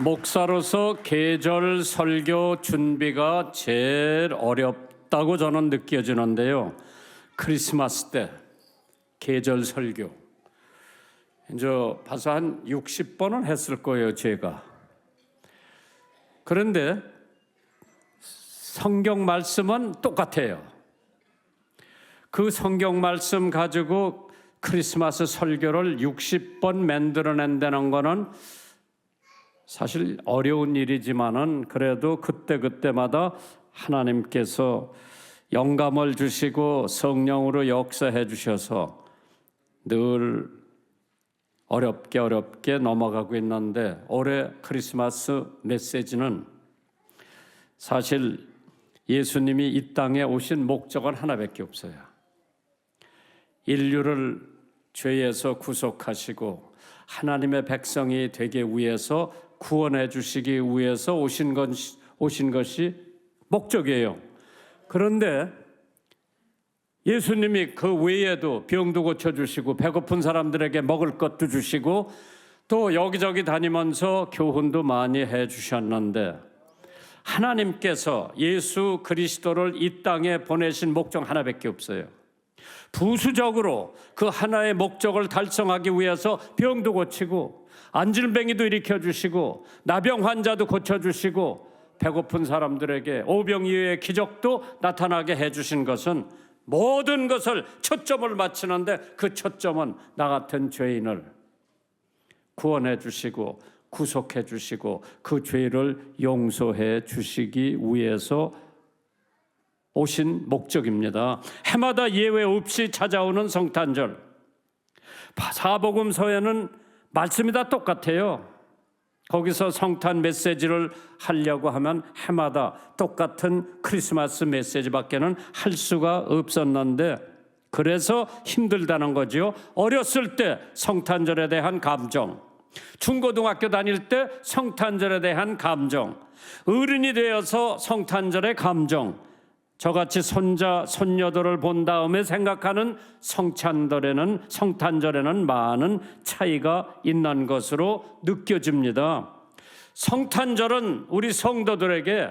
목사로서 계절 설교 준비가 제일 어렵다고 저는 느껴지는데요. 크리스마스 때 계절 설교 이제 벌써 한 60번은 했을 거예요, 제가. 그런데 성경 말씀은 똑같아요. 그 성경 말씀 가지고 크리스마스 설교를 60번 만들어낸다는 거는 사실 어려운 일이지만은 그래도 그때그때마다 하나님께서 영감을 주시고 성령으로 역사해 주셔서 늘 어렵게 넘어가고 있는데, 올해 크리스마스 메시지는 사실 예수님이 이 땅에 오신 목적은 하나밖에 없어요. 인류를 죄에서 구속하시고 하나님의 백성이 되기 위해서, 구원해 주시기 위해서 오신 것이 목적이에요. 그런데 예수님이 그 외에도 병도 고쳐주시고 배고픈 사람들에게 먹을 것도 주시고 또 여기저기 다니면서 교훈도 많이 해주셨는데, 하나님께서 예수 그리스도를 이 땅에 보내신 목적 하나밖에 없어요. 부수적으로 그 하나의 목적을 달성하기 위해서 병도 고치고 안질뱅이도 일으켜주시고 나병 환자도 고쳐주시고 배고픈 사람들에게 오병이어의 기적도 나타나게 해주신 것은, 모든 것을 초점을 맞추는데 그 초점은 나 같은 죄인을 구원해 주시고 구속해 주시고 그 죄를 용서해 주시기 위해서 오신 목적입니다. 해마다 예외 없이 찾아오는 성탄절, 사복음서에는 말씀이 다 똑같아요. 거기서 성탄 메시지를 하려고 하면 해마다 똑같은 크리스마스 메시지밖에는 할 수가 없었는데, 그래서 힘들다는 거죠. 어렸을 때 성탄절에 대한 감정, 중고등학교 다닐 때 성탄절에 대한 감정, 어른이 되어서 성탄절의 감정, 저같이 손자, 손녀들을 본 다음에 생각하는 성탄절에는 많은 차이가 있는 것으로 느껴집니다. 성탄절은 우리 성도들에게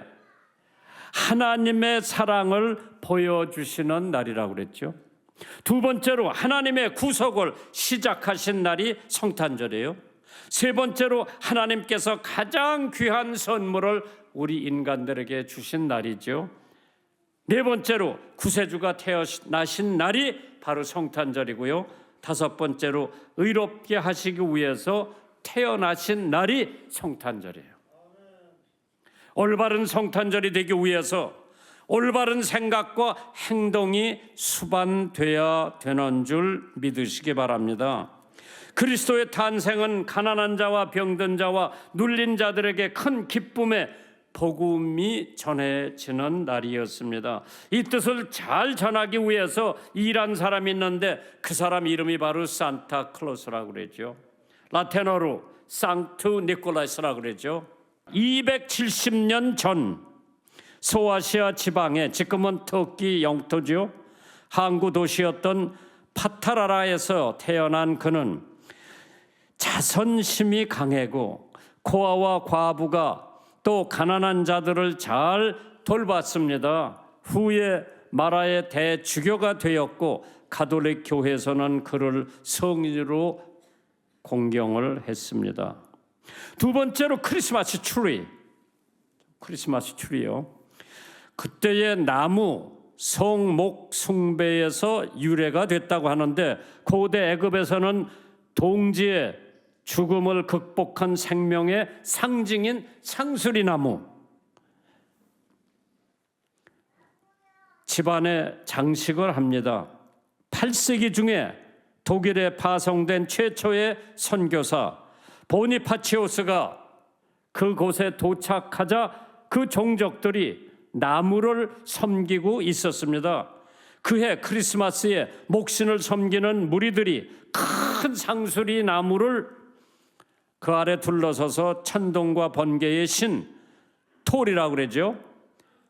하나님의 사랑을 보여주시는 날이라고 그랬죠. 두 번째로 하나님의 구속을 시작하신 날이 성탄절이에요. 세 번째로 하나님께서 가장 귀한 선물을 우리 인간들에게 주신 날이죠. 네 번째로 구세주가 태어나신 날이 바로 성탄절이고요. 다섯 번째로 의롭게 하시기 위해서 태어나신 날이 성탄절이에요. 올바른 성탄절이 되기 위해서 올바른 생각과 행동이 수반돼야 되는 줄 믿으시기 바랍니다. 그리스도의 탄생은 가난한 자와 병든 자와 눌린 자들에게 큰 기쁨의 복음이 전해지는 날이었습니다. 이 뜻을 잘 전하기 위해서 일한 사람이 있는데 그 사람 이름이 바로 산타클로스라고 그러죠. 라틴어로 상투 니콜라스라고 그러죠. 270년 전 소아시아 지방에, 지금은 터키 영토죠, 항구 도시였던 파타라라에서 태어난 그는 자선심이 강하고 고아와 과부가 또 가난한 자들을 잘 돌봤습니다. 후에 마라의 대주교가 되었고 가톨릭 교회에서는 그를 성인으로 공경을 했습니다. 두 번째로 크리스마스 트리요. 그때의 나무 성목 숭배에서 유래가 됐다고 하는데, 고대 애굽에서는 동지의 죽음을 극복한 생명의 상징인 상수리나무, 집안에 장식을 합니다. 8세기 중에 독일에 파송된 최초의 선교사 보니파치오스가 그곳에 도착하자 그 종족들이 나무를 섬기고 있었습니다. 그해 크리스마스에 목신을 섬기는 무리들이 큰 상수리 나무를 그 아래 둘러서서 천둥과 번개의 신 톨이라고 그러죠.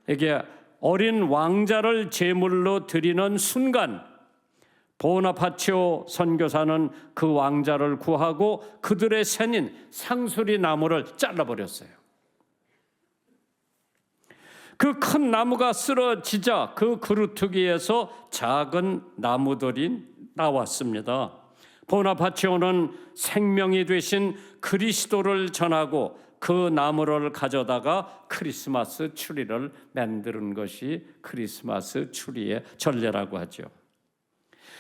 이게 어린 왕자를 제물로 드리는 순간 보나파치오 선교사는 그 왕자를 구하고 그들의 새인 상수리 나무를 잘라버렸어요. 그 큰 나무가 쓰러지자 그 그루터기에서 작은 나무들이 나왔습니다. 보나파치오는 생명이 되신 그리스도를 전하고 그 나무를 가져다가 크리스마스 추리를 만드는 것이 크리스마스 추리의 전례라고 하죠.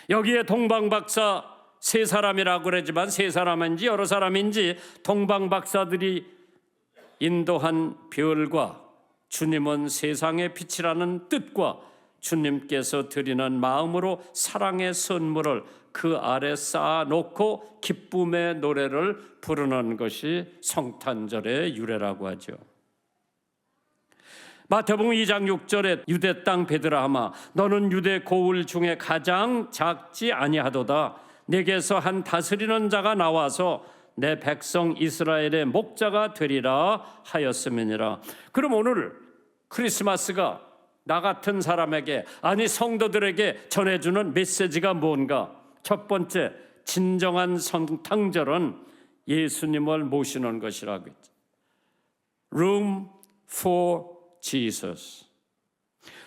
여기에 동방박사 세 사람이라고 그러지만 세 사람인지 여러 사람인지 동방박사들이 인도한 별과 주님은 세상의 빛이라는 뜻과 주님께서 드리는 마음으로 사랑의 선물을 그 아래 쌓아놓고 기쁨의 노래를 부르는 것이 성탄절의 유래라고 하죠. 마태복음 2장 6절에 유대 땅 베드레함아 너는 유대 고을 중에 가장 작지 아니하도다. 내게서 한 다스리는 자가 나와서 내 백성 이스라엘의 목자가 되리라 하였음이니라. 그럼 오늘 크리스마스가 나 같은 사람에게, 아니 성도들에게 전해주는 메시지가 뭔가? 첫 번째, 진정한 성탄절은 예수님을 모시는 것이라고 했죠. Room for Jesus.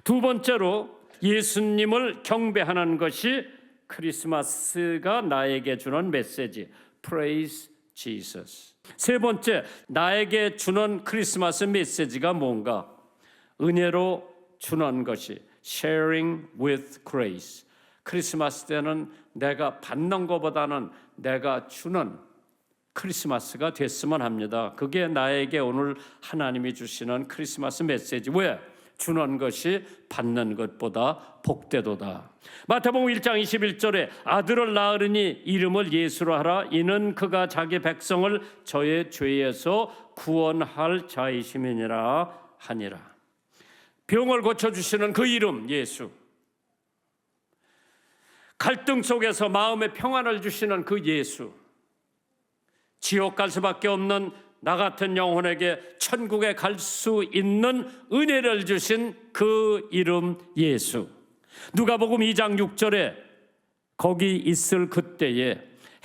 두 번째로 예수님을 경배하는 것이 크리스마스가 나에게 주는 메시지. Praise Jesus. 세 번째, 나에게 주는 크리스마스 메시지가 뭔가? 은혜로 주는 것이 Sharing with Grace. 크리스마스 때는 내가 받는 것보다는 내가 주는 크리스마스가 됐으면 합니다. 그게 나에게 오늘 하나님이 주시는 크리스마스 메시지. 왜? 주는 것이 받는 것보다 복되도다. 마태복음 1장 21절에 아들을 낳으리니 이름을 예수로 하라. 이는 그가 자기 백성을 저의 죄에서 구원할 자이심이니라 하니라. 병을 고쳐주시는 그 이름 예수, 갈등 속에서 마음의 평안을 주시는 그 예수, 지옥 갈 수밖에 없는 나 같은 영혼에게 천국에 갈 수 있는 은혜를 주신 그 이름 예수. 누가복음 2장 6절에 거기 있을 그때에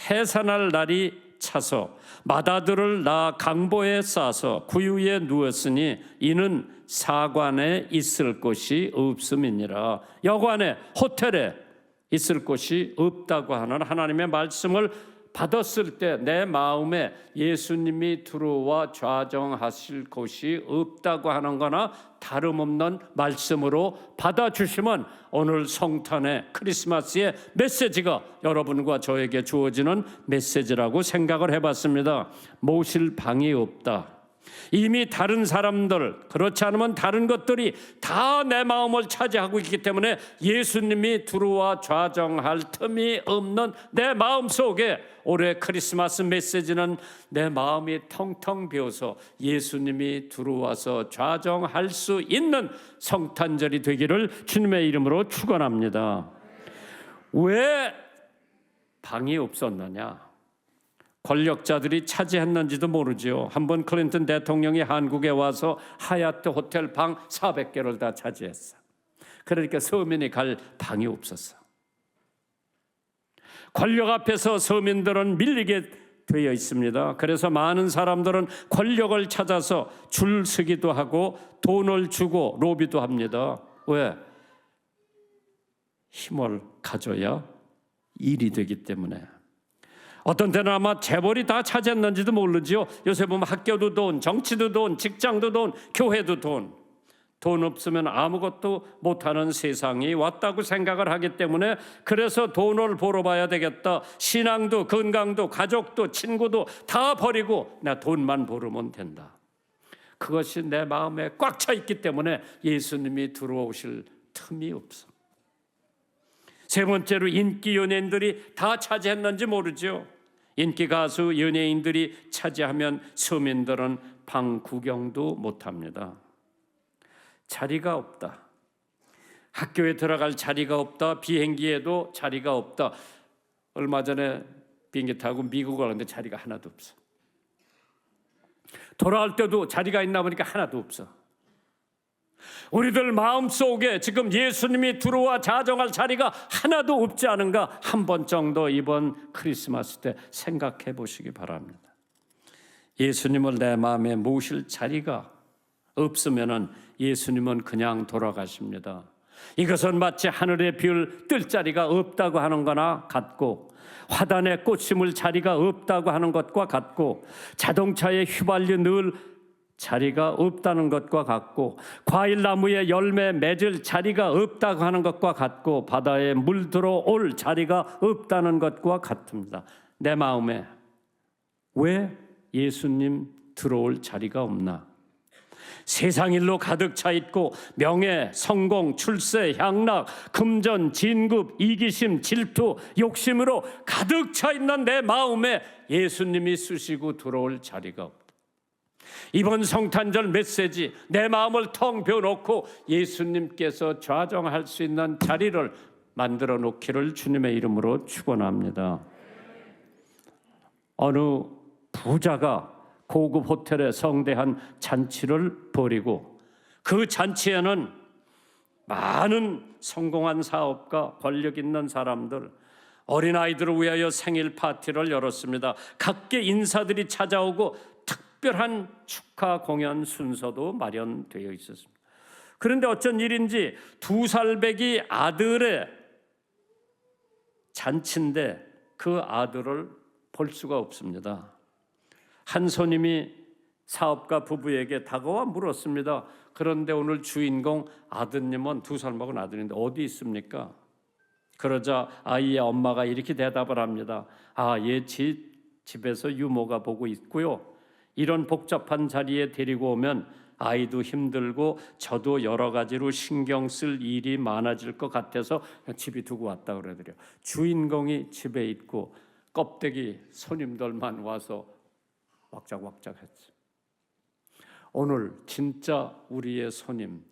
해산할 날이 차서 마다들을 낳아 강보에 싸서 구유에 누웠으니 이는 사관에 있을 곳이 없음이니라. 여관에, 호텔에 있을 곳이 없다고 하는 하나님의 말씀을 받았을 때 내 마음에 예수님이 들어와 좌정하실 곳이 없다고 하는 거나 다름없는 말씀으로 받아주시면 오늘 성탄의 크리스마스의 메시지가 여러분과 저에게 주어지는 메시지라고 생각을 해봤습니다. 모실 방이 없다. 이미 다른 사람들, 그렇지 않으면 다른 것들이 다 내 마음을 차지하고 있기 때문에 예수님이 들어와 좌정할 틈이 없는 내 마음 속에 올해 크리스마스 메시지는 내 마음이 텅텅 비어서 예수님이 들어와서 좌정할 수 있는 성탄절이 되기를 주님의 이름으로 축원합니다. 왜 방이 없었느냐? 권력자들이 차지했는지도 모르죠. 한번 클린턴 대통령이 한국에 와서 하얏트 호텔 방 400개를 다 차지했어. 그러니까 서민이 갈 방이 없었어. 권력 앞에서 서민들은 밀리게 되어 있습니다. 그래서 많은 사람들은 권력을 찾아서 줄 서기도 하고 돈을 주고 로비도 합니다. 왜? 힘을 가져야 일이 되기 때문에. 어떤 때는 아마 재벌이 다 차지했는지도 모르지요. 요새 보면 학교도 돈, 정치도 돈, 직장도 돈, 교회도 돈. 돈 없으면 아무것도 못하는 세상이 왔다고 생각을 하기 때문에 그래서 돈을 벌어봐야 되겠다. 신앙도 건강도 가족도 친구도 다 버리고 나 돈만 벌으면 된다. 그것이 내 마음에 꽉 차 있기 때문에 예수님이 들어오실 틈이 없어. 세 번째로 인기 연예인들이 다 차지했는지 모르죠. 인기 가수 연예인들이 차지하면 서민들은 방 구경도 못합니다. 자리가 없다. 학교에 들어갈 자리가 없다. 비행기에도 자리가 없다. 얼마 전에 비행기 타고 미국을 갔는데 자리가 하나도 없어. 돌아올 때도 자리가 있나 보니까 하나도 없어. 우리들 마음속에 지금 예수님이 들어와 자정할 자리가 하나도 없지 않은가 한 번 정도 이번 크리스마스 때 생각해 보시기 바랍니다. 예수님을 내 마음에 모실 자리가 없으면 예수님은 그냥 돌아가십니다. 이것은 마치 하늘의 별 뜰 자리가 없다고 하는 거나 같고, 화단에 꽃 심을 자리가 없다고 하는 것과 같고, 자동차에 휘발유 넣을 자리가 없다는 것과 같고, 과일나무에 열매 맺을 자리가 없다고 하는 것과 같고, 바다에 물 들어올 자리가 없다는 것과 같습니다. 내 마음에 왜 예수님 들어올 자리가 없나? 세상 일로 가득 차 있고 명예, 성공, 출세, 향락, 금전, 진급, 이기심, 질투, 욕심으로 가득 차 있는 내 마음에 예수님이 쓰시고 들어올 자리가 없다. 이번 성탄절 메시지, 내 마음을 텅 비워놓고 예수님께서 좌정할 수 있는 자리를 만들어 놓기를 주님의 이름으로 축원합니다. 어느 부자가 고급 호텔에 성대한 잔치를 벌이고, 그 잔치에는 많은 성공한 사업가, 권력 있는 사람들, 어린아이들을 위하여 생일 파티를 열었습니다. 각계 인사들이 찾아오고 특별한 축하 공연 순서도 마련되어 있었습니다. 그런데 어쩐 일인지 2살배기 아들의 잔치인데 그 아들을 볼 수가 없습니다. 한 손님이 사업가 부부에게 다가와 물었습니다. 그런데 오늘 주인공 아드님은 2살 먹은 아들인데 어디 있습니까? 그러자 아이의 엄마가 이렇게 대답을 합니다. 얘 집에서 유모가 보고 있고요. 이런 복잡한 자리에 데리고 오면 아이도 힘들고 저도 여러 가지로 신경 쓸 일이 많아질 것 같아서 집에 두고 왔다 그러더래요. 주인공이 집에 있고 껍데기 손님들만 와서 왁작왁작했죠. 오늘 진짜 우리의 손님,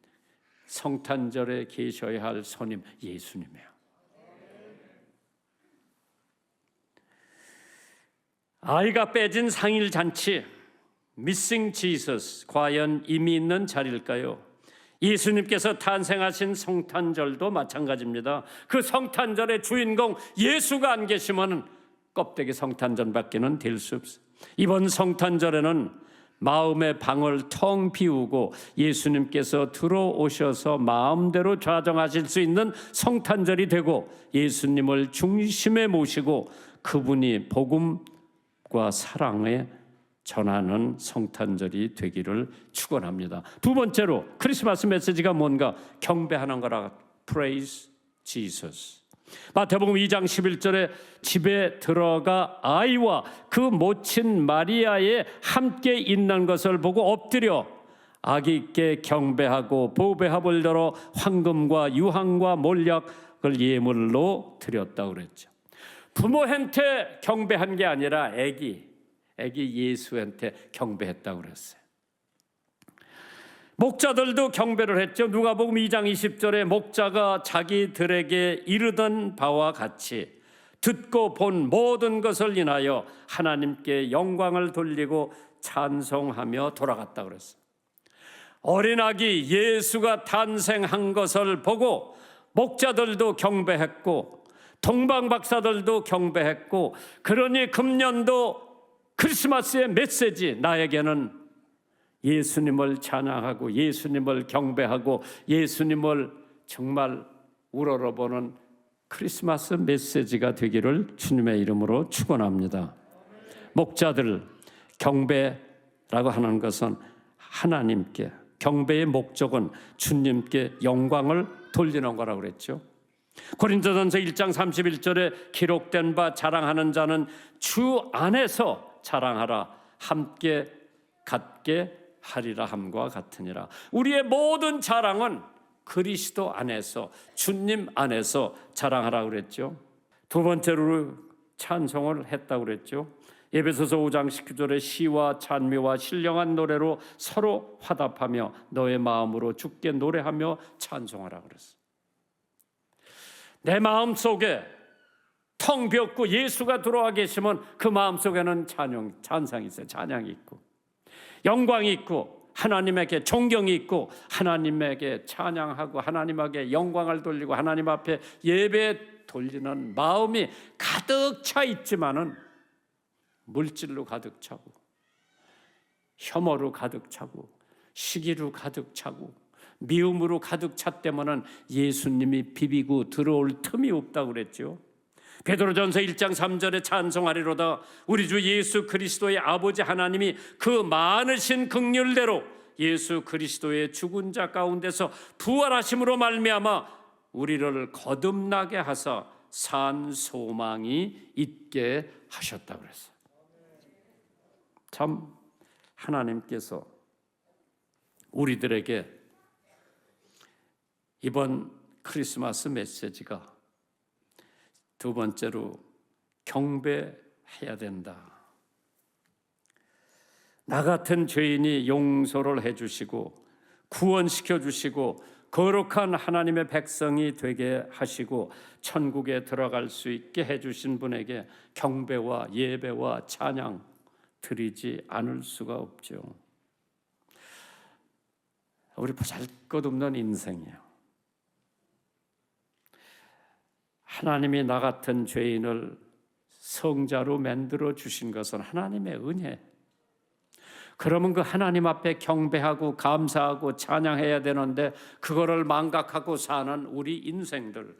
성탄절에 계셔야 할 손님 예수님이에요. 아이가 빼진 상일 잔치, Missing Jesus, 과연 의미 있는 자리일까요? 예수님께서 탄생하신 성탄절도 마찬가지입니다. 그 성탄절의 주인공 예수가 안 계시면 껍데기 성탄절밖에는 될 수 없어요. 이번 성탄절에는 마음의 방을 텅 비우고 예수님께서 들어오셔서 마음대로 좌정하실 수 있는 성탄절이 되고, 예수님을 중심에 모시고 그분이 복음과 사랑에 전하는 성탄절이 되기를 축원합니다. 두 번째로 크리스마스 메시지가 뭔가? 경배하는 거라. Praise Jesus. 마태복음 2장 11절에 집에 들어가 아이와 그 모친 마리아에 함께 있는 것을 보고 엎드려 아기께 경배하고 보배합을 열어 황금과 유황과 몰약을 예물로 드렸다고 그랬죠. 부모한테 경배한 게 아니라 아기 예수한테 경배했다고 그랬어요. 목자들도 경배를 했죠. 누가복음 2장 20절에 목자가 자기들에게 이르던 바와 같이 듣고 본 모든 것을 인하여 하나님께 영광을 돌리고 찬송하며 돌아갔다고 그랬어요. 어린아기 예수가 탄생한 것을 보고 목자들도 경배했고 동방박사들도 경배했고, 그러니 금년도 크리스마스의 메시지, 나에게는 예수님을 찬양하고 예수님을 경배하고 예수님을 정말 우러러보는 크리스마스 메시지가 되기를 주님의 이름으로 축원합니다. 목자들, 경배라고 하는 것은 하나님께, 경배의 목적은 주님께 영광을 돌리는 거라고 그랬죠. 고린도전서 1장 31절에 기록된 바 자랑하는 자는 주 안에서 자랑하라, 함께 갖게 하리라 함과 같으니라. 우리의 모든 자랑은 그리스도 안에서, 주님 안에서 자랑하라고 그랬죠. 두 번째로 찬송을 했다고 그랬죠. 에베소서 5장 19절에 시와 찬미와 신령한 노래로 서로 화답하며 너의 마음으로 주께 노래하며 찬송하라고 그랬어요. 내 마음 속에 텅 비었고 예수가 들어와 계시면 그 마음 속에는 찬상이 있어요. 찬양이 있고 영광이 있고 하나님에게 존경이 있고 하나님에게 찬양하고 하나님에게 영광을 돌리고 하나님 앞에 예배 돌리는 마음이 가득 차 있지만은 물질로 가득 차고 혐오로 가득 차고 시기로 가득 차고 미움으로 가득 찼다면은 예수님이 비비고 들어올 틈이 없다고 그랬죠. 베드로전서 1장 3절에 찬송하리로다. 우리 주 예수 그리스도의 아버지 하나님이 그 많으신 긍휼대로 예수 그리스도의 죽은 자 가운데서 부활하심으로 말미암아 우리를 거듭나게 하사 산 소망이 있게 하셨다고 그랬어요. 참 하나님께서 우리들에게 이번 크리스마스 메시지가 두 번째로 경배해야 된다. 나 같은 죄인이 용서를 해주시고 구원시켜 주시고 거룩한 하나님의 백성이 되게 하시고 천국에 들어갈 수 있게 해주신 분에게 경배와 예배와 찬양 드리지 않을 수가 없죠. 우리 보잘것없는 인생이에요. 하나님이 나 같은 죄인을 성자로 만들어 주신 것은 하나님의 은혜. 그러면 그 하나님 앞에 경배하고 감사하고 찬양해야 되는데 그거를 망각하고 사는 우리 인생들.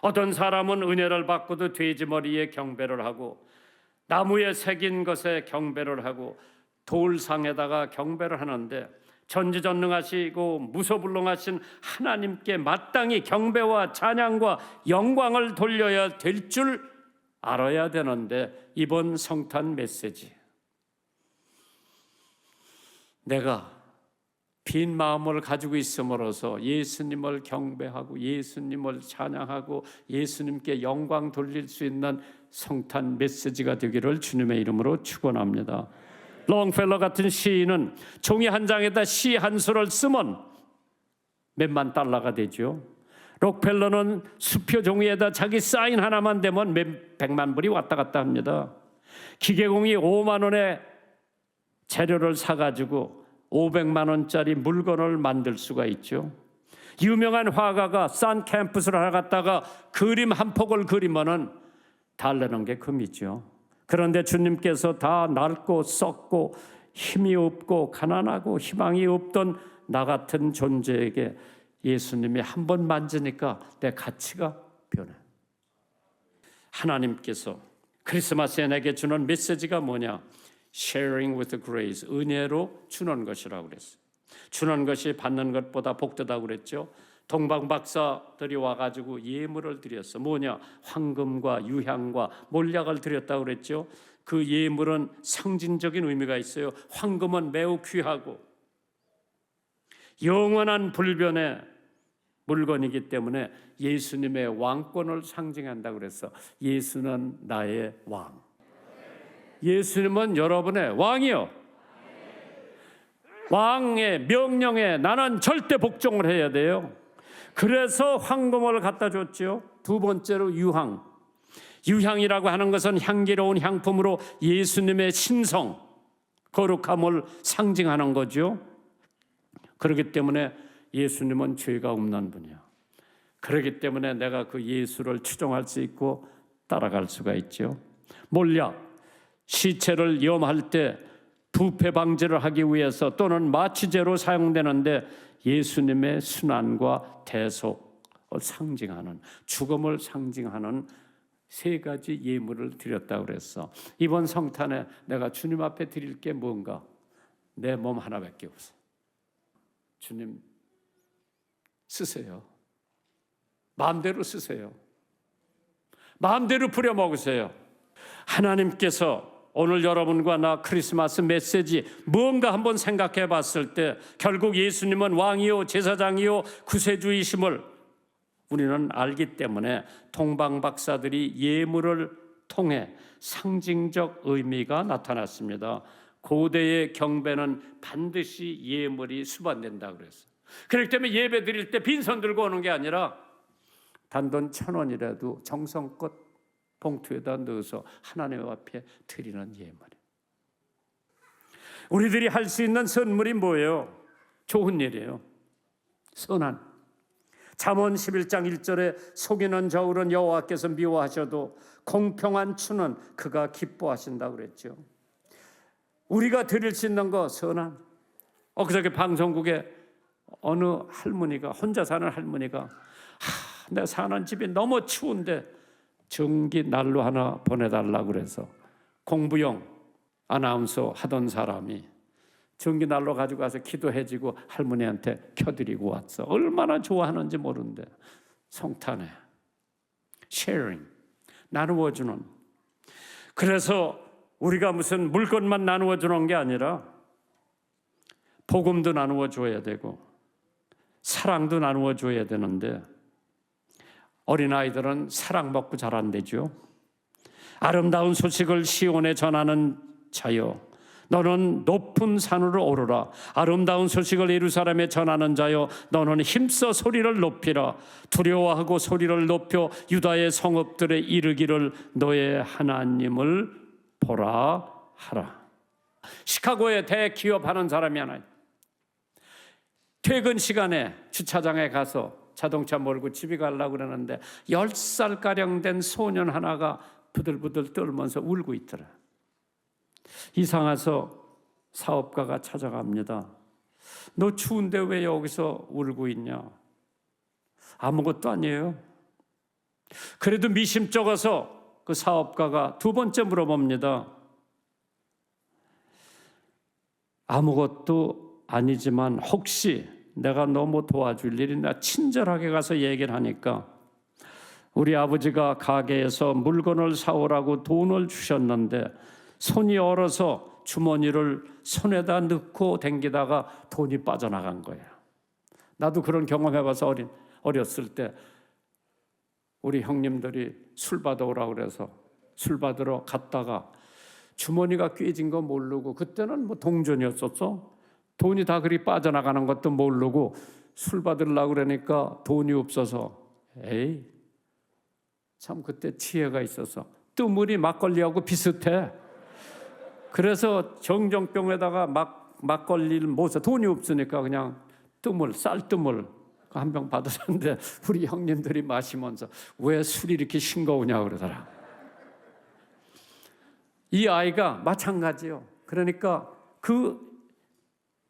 어떤 사람은 은혜를 받고도 돼지머리에 경배를 하고 나무에 새긴 것에 경배를 하고 돌상에다가 경배를 하는데 전지전능하시고 무소불능하신 하나님께 마땅히 경배와 찬양과 영광을 돌려야 될 줄 알아야 되는데 이번 성탄 메시지 내가 빈 마음을 가지고 있음으로써 예수님을 경배하고 예수님을 찬양하고 예수님께 영광 돌릴 수 있는 성탄 메시지가 되기를 주님의 이름으로 축원합니다. 롱펠러 같은 시인은 종이 한 장에다 시 한 수를 쓰면 몇만 달러가 되죠. 록펠러는 수표 종이에다 자기 사인 하나만 대면 몇 백만 불이 왔다 갔다 합니다. 기계공이 5만 원에 재료를 사가지고 500만 원짜리 물건을 만들 수가 있죠. 유명한 화가가 산 캠퍼스를 하나 갔다가 그림 한 폭을 그리면은 달라는 게 금이죠. 그런데 주님께서 다 낡고 썩고 힘이 없고 가난하고 희망이 없던 나 같은 존재에게 예수님이 한 번 만지니까 내 가치가 변해. 하나님께서 크리스마스에 내게 주는 메시지가 뭐냐? Sharing with grace, 은혜로 주는 것이라고 그랬어요. 주는 것이 받는 것보다 복되다고 그랬죠. 동방 박사들이 와가지고 예물을 드렸어. 뭐냐? 황금과 유향과 몰약을 드렸다고 그랬죠. 그 예물은 상징적인 의미가 있어요. 황금은 매우 귀하고 영원한 불변의 물건이기 때문에 예수님의 왕권을 상징한다고 그랬어. 예수는 나의 왕. 예수님은 여러분의 왕이요. 왕의 명령에 나는 절대 복종을 해야 돼요. 그래서 황금을 갖다 줬죠. 두 번째로 유향. 유향이라고 하는 것은 향기로운 향품으로 예수님의 신성, 거룩함을 상징하는 거죠. 그렇기 때문에 예수님은 죄가 없는 분이야. 그렇기 때문에 내가 그 예수를 추종할 수 있고 따라갈 수가 있죠. 몰약, 시체를 염할 때 부패 방지를 하기 위해서 또는 마취제로 사용되는데 예수님의 순환과 대속을 상징하는, 죽음을 상징하는 세 가지 예물을 드렸다고 그랬어. 이번 성탄에 내가 주님 앞에 드릴 게 뭔가? 내 몸 하나밖에 없어. 주님 쓰세요. 마음대로 쓰세요. 마음대로 부려먹으세요. 하나님께서 오늘 여러분과 나 크리스마스 메시지 뭔가 한번 생각해 봤을 때 결국 예수님은 왕이요 제사장이요 구세주이심을 우리는 알기 때문에 동방 박사들이 예물을 통해 상징적 의미가 나타났습니다. 고대의 경배는 반드시 예물이 수반된다고 그랬어요. 그렇기 때문에 예배 드릴 때 빈손 들고 오는 게 아니라 단돈 1,000원이라도 정성껏 봉투에다 넣어서 하나님 앞에 드리는 예물이에요. 우리들이 할 수 있는 선물이 뭐예요? 좋은 일이에요. 선한. 잠언 11장 1절에 속이는 저울은 여호와께서 미워하셔도 공평한 추는 그가 기뻐하신다고 그랬죠. 우리가 드릴 수 있는 거 선한. 그저께 방송국에 어느 할머니가, 혼자 사는 할머니가 내가 사는 집이 너무 추운데 전기 난로 하나 보내달라고 그래서 공부용 아나운서 하던 사람이 전기 난로 가지고 가서 기도해주고 할머니한테 켜드리고 왔어. 얼마나 좋아하는지 모르는데. 성탄에 sharing, 나누어주는. 그래서 우리가 무슨 물건만 나누어주는 게 아니라 복음도 나누어줘야 되고 사랑도 나누어줘야 되는데 어린아이들은 사랑 먹고 자란대죠. 아름다운 소식을 시온에 전하는 자여, 너는 높은 산으로 오르라. 아름다운 소식을 예루살렘에 전하는 자여, 너는 힘써 소리를 높이라. 두려워하고 소리를 높여 유다의 성읍들에 이르기를 너의 하나님을 보라 하라. 시카고에 대기업하는 사람이 하나 있다. 퇴근 시간에 주차장에 가서 자동차 몰고 집에 가려고 그러는데 10살가량 된 소년 하나가 부들부들 떨면서 울고 있더라. 이상해서 사업가가 찾아갑니다. 너 추운데 왜 여기서 울고 있냐? 아무것도 아니에요. 그래도 미심쩍어서 그 사업가가 두 번째 물어봅니다. 아무것도 아니지만 혹시 내가 너무 도와줄 일이나 친절하게 가서 얘기를 하니까 우리 아버지가 가게에서 물건을 사오라고 돈을 주셨는데 손이 얼어서 주머니를 손에다 넣고 댕기다가 돈이 빠져나간 거예요. 나도 그런 경험해봐서 어렸을 때 우리 형님들이 술 받아오라고 그래서 술 받으러 갔다가 주머니가 꿰진 거 모르고, 그때는 뭐 동전이었었어. 돈이 다 그리 빠져나가는 것도 모르고 술 받으려고 그러니까 돈이 없어서, 에이 참 그때 지혜가 있어서 뜨물이 막걸리하고 비슷해. 그래서 정정병에다가 막걸리를 못 사. 돈이 없으니까 그냥 뜨물, 쌀뜨물 한 병 받으셨는데 우리 형님들이 마시면서 왜 술이 이렇게 싱거우냐 그러더라. 이 아이가 마찬가지요. 그러니까 그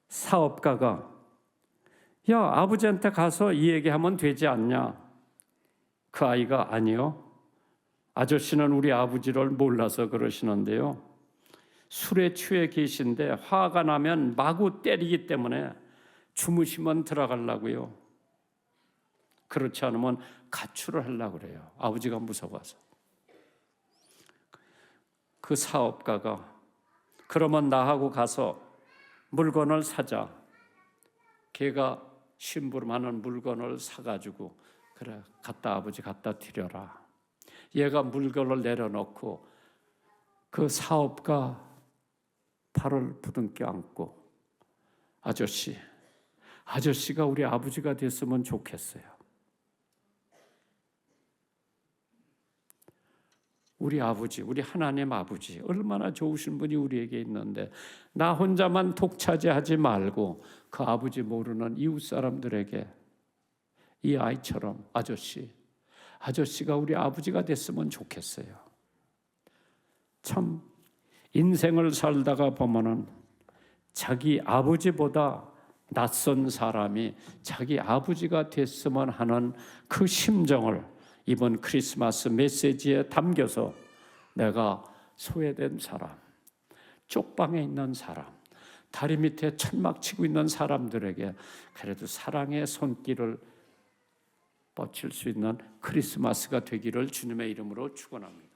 사업가가 야, 아버지한테 가서 이 얘기하면 되지 않냐? 그 아이가 아니요. 아저씨는 우리 아버지를 몰라서 그러시는데요. 술에 취해 계신데 화가 나면 마구 때리기 때문에 주무시면 들어가려고요. 그렇지 않으면 가출을 하려고 그래요. 아버지가 무서워서. 그 사업가가 그러면 나하고 가서 물건을 사자. 걔가 심부름하는 물건을 사가지고 그래 아버지 갖다 드려라. 얘가 물건을 내려놓고 그 사업가 발을 부둥켜 안고 아저씨가 우리 아버지가 됐으면 좋겠어요. 우리 아버지, 우리 하나님 아버지 얼마나 좋으신 분이 우리에게 있는데 나 혼자만 독차지하지 말고 그 아버지 모르는 이웃 사람들에게 이 아이처럼 아저씨가 우리 아버지가 됐으면 좋겠어요. 참 인생을 살다가 보면은 자기 아버지보다 낯선 사람이 자기 아버지가 됐으면 하는 그 심정을 이번 크리스마스 메시지에 담겨서 내가 소외된 사람, 쪽방에 있는 사람, 다리 밑에 천막 치고 있는 사람들에게 그래도 사랑의 손길을 뻗칠 수 있는 크리스마스가 되기를 주님의 이름으로 축원합니다.